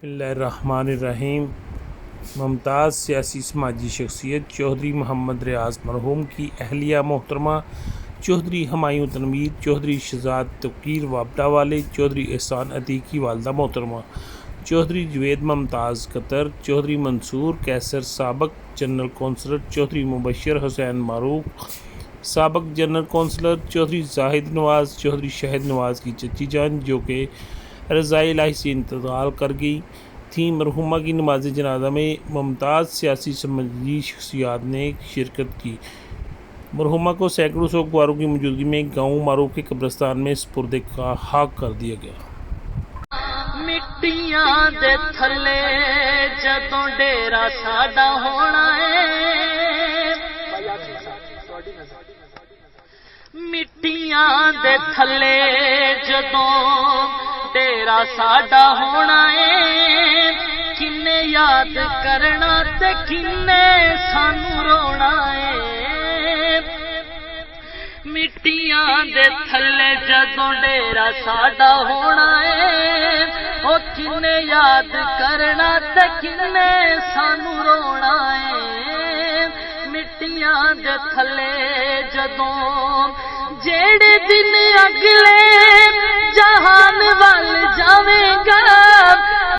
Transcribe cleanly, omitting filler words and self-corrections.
बिस्मिल्लाहिर्रहमानिर्रहीम। मुमताज़ सियासी समाजी शख्सियत चौधरी मोहम्मद रियाज मरहूम की अहलिया मोहतरमा चौधरी हुमायूं तनवीर, चौधरी शहजाद तौकीर वाबडा वाले, चौधरी एहसान अतीक की वालदा मोहतरमा चौधरी जवेद मुमताज़ कतर, चौधरी मंसूर कैसर साबक जनरल कौंसलर, चौधरी मुबशर हुसैन मारूफ साबक जनरल कौंसलर, चौधरी जाहिद नवाज़, चौधरी शहद नवाज़ की चची जान जो कि रज़ाए इलाही से इंतकाल कर गई थी। मरहुमा की नमाज जनाजा में मुमताज़ सियासी समाजी शख्सियात ने शिरकत की। मरहुमा को सैकड़ों सोगवारों की मौजूदगी में गाँव मारूफ के कब्रिस्तान में सुपुर्द खाक कर दिया गया। मिट्टियां दे थले जदों डेरा साडा होना है, मिट्टियां दे थले जदों डेरा साडा होना है, किन्ने याद करना ते किन्ने सानू रोना है। मिट्टियां दे थले जदों डेरा साडा होना है, ओ किन्ने याद करना ते किन्ने सानू रोना है। मिट्टियां दे थले जदों जेड़े दिन अगले जहान वाल जावेगा,